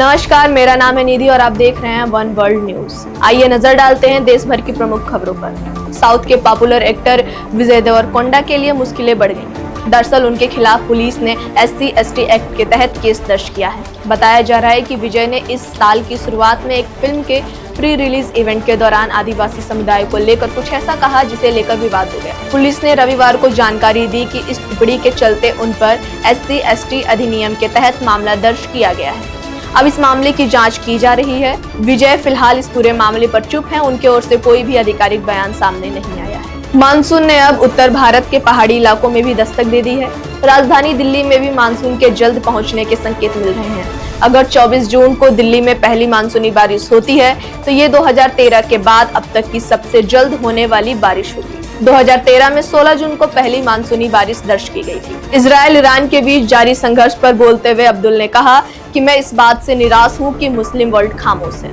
नमस्कार, मेरा नाम है निधि और आप देख रहे हैं वन वर्ल्ड न्यूज। आइए नजर डालते हैं देश भर की प्रमुख खबरों पर। साउथ के पॉपुलर एक्टर विजय देवरकोंडा के लिए मुश्किलें बढ़ गईं। दरअसल उनके खिलाफ पुलिस ने SC/ST एक्ट के तहत केस दर्ज किया है। बताया जा रहा है कि विजय ने इस साल की शुरुआत में एक फिल्म के प्री रिलीज इवेंट के दौरान आदिवासी समुदाय को लेकर कुछ ऐसा कहा जिसे लेकर विवाद हो गया। पुलिस ने रविवार को जानकारी दी कि इस टिप्पणी के चलते उन पर SC/ST अधिनियम के तहत मामला दर्ज किया गया है। अब इस मामले की जांच की जा रही है। विजय फिलहाल इस पूरे मामले पर चुप हैं। उनके ओर से कोई भी आधिकारिक बयान सामने नहीं आया है। मानसून ने अब उत्तर भारत के पहाड़ी इलाकों में भी दस्तक दे दी है। राजधानी दिल्ली में भी मानसून के जल्द पहुंचने के संकेत मिल रहे हैं। अगर 24 जून को दिल्ली में पहली मानसूनी बारिश होती है तो ये 2013 के बाद अब तक की सबसे जल्द होने वाली बारिश होगी। 2013 में 16 जून को पहली मानसूनी बारिश दर्ज की गई थी। इजराइल ईरान के बीच जारी संघर्ष पर बोलते हुए अब्दुल ने कहा कि मैं इस बात से निराश हूं कि मुस्लिम वर्ल्ड खामोश है।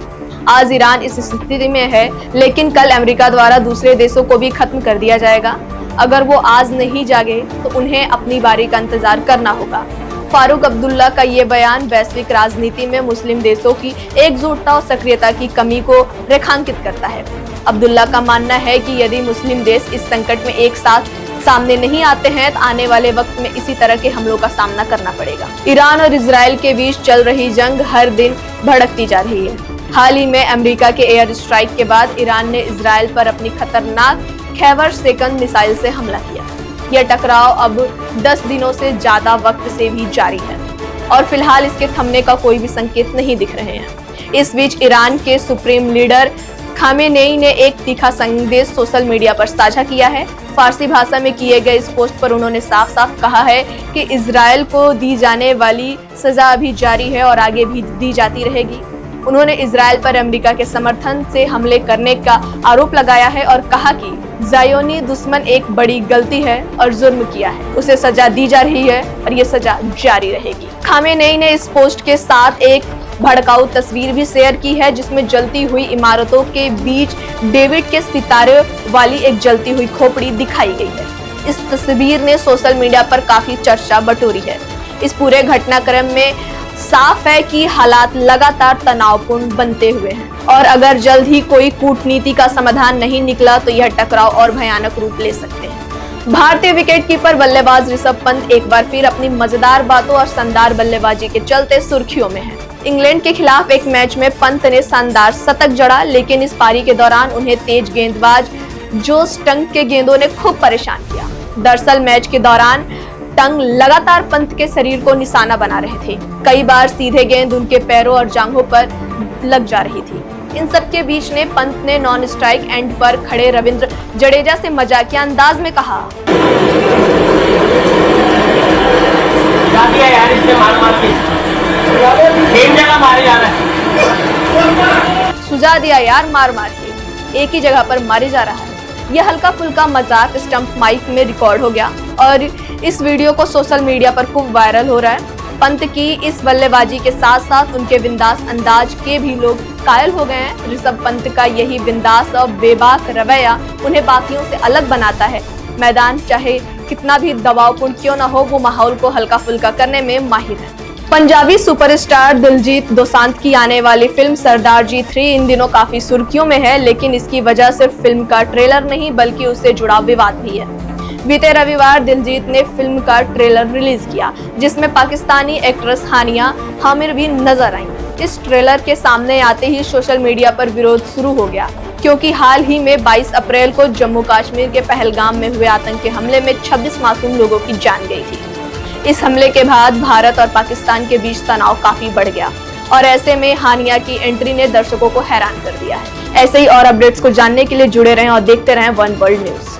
आज ईरान इस स्थिति में है, लेकिन कल अमेरिका द्वारा दूसरे देशों को भी खत्म कर दिया जाएगा। अगर वो आज नहीं जागे तो उन्हें अपनी बारी का इंतजार करना होगा। फारूक अब्दुल्ला का ये बयान वैश्विक राजनीति में मुस्लिम देशों की एकजुटता और सक्रियता की कमी को रेखांकित करता है। अब्दुल्ला का मानना है कि यदि मुस्लिम देश इस संकट में एक साथ सामने नहीं आते हैं तो आने वाले वक्त में इसी तरह के हमलों का सामना करना पड़ेगा। ईरान और इजराइल के बीच चल रही जंग हर दिन भड़कती जा रही है। हाल ही में अमेरिका के एयर स्ट्राइक के बाद ईरान ने इजराइल पर अपनी खतरनाक खैबर सेकंड मिसाइल से हमला किया। यह टकराव अब 10 दिनों से ज्यादा वक्त से भी जारी है और फिलहाल इसके थमने का कोई भी संकेत नहीं दिख रहे हैं। इस बीच ईरान के सुप्रीम लीडर खामेनेई ने एक तीखा संदेश सोशल मीडिया पर साझा किया है। फारसी भाषा में किए गए इस पोस्ट पर उन्होंने साफ साफ कहा है कि इजराइल को दी जाने वाली सजा अभी जारी है और आगे भी दी जाती रहेगी। उन्होंने इजराइल पर अमेरिका के समर्थन से हमले करने का आरोप लगाया है और कहा कि ज़ायोनी दुश्मन एक बड़ी गलती है और जुर्म किया है, उसे सजा दी जा रही है और ये सजा जारी रहेगी। खामेनेई ने इस पोस्ट के साथ एक भड़काऊ तस्वीर भी शेयर की है जिसमें जलती हुई इमारतों के बीच डेविड के सितारे वाली एक जलती हुई खोपड़ी दिखाई गई है। इस तस्वीर ने सोशल मीडिया पर काफी चर्चा बटोरी है। इस पूरे घटनाक्रम में साफ है कि हालात लगातार तनावपूर्ण बनते हुए हैं और अगर जल्द ही कोई कूटनीति का समाधान नहीं निकला तो यह टकराव और भयानक रूप ले सकते हैं। भारतीय विकेटकीपर बल्लेबाज ऋषभ पंत एक बार फिर अपनी मजेदार बातों और शानदार बल्लेबाजी के चलते सुर्खियों में है। इंग्लैंड के खिलाफ एक मैच में पंत ने शानदार शतक जड़ा, लेकिन इस पारी के दौरान उन्हें तेज गेंदबाज जोश टंग के गेंदों ने खूब परेशान किया। दरअसल मैच के दौरान टंग लगातार पंत के शरीर को निशाना बना रहे थे। कई बार सीधे गेंद उनके पैरों और जांघों पर लग जा रही थी। इन सब के बीच ने पंत ने नॉन स्ट्राइक एंड पर खड़े रविंद्र जडेजा से मजाकिया अंदाज में कहा, यार इससे मार के तीन जगह मारे जा रहा है। सुझा दिया यार मार के एक ही जगह पर मारे जा रहा है। यह हल्का फुल्का मजाक स्टंप माइक में रिकॉर्ड हो गया और इस वीडियो को सोशल मीडिया पर खूब वायरल हो रहा है। पंत की इस बल्लेबाजी के साथ साथ उनके बिंदास अंदाज के भी लोग कायल हो गए हैं। ऋषभ पंत का यही बिंदास और बेबाक रवैया उन्हें बाकियों से अलग बनाता है। मैदान चाहे कितना भी दबावपूर्ण क्यों न हो, वो माहौल को हल्का फुल्का करने में माहिर है। पंजाबी सुपरस्टार दिलजीत दोसांझ की आने वाली फिल्म सरदार जी 3 इन दिनों काफी सुर्खियों में है, लेकिन इसकी वजह सिर्फ फिल्म का ट्रेलर नहीं बल्कि उससे जुड़ा विवाद भी है। बीते रविवार दिलजीत ने फिल्म का ट्रेलर रिलीज किया जिसमें पाकिस्तानी एक्ट्रेस हानिया आमिर भी नजर आई। इस ट्रेलर के सामने आते ही सोशल मीडिया पर विरोध शुरू हो गया क्योंकि हाल ही में 22 अप्रैल को जम्मू कश्मीर के पहलगाम में हुए आतंकी हमले में 26 मासूम लोगों की जान गई थी। इस हमले के बाद भारत और पाकिस्तान के बीच तनाव काफी बढ़ गया और ऐसे में हानिया की एंट्री ने दर्शकों को हैरान कर दिया है। ऐसे ही और अपडेट्स को जानने के लिए जुड़े रहें और देखते रहें वन वर्ल्ड न्यूज।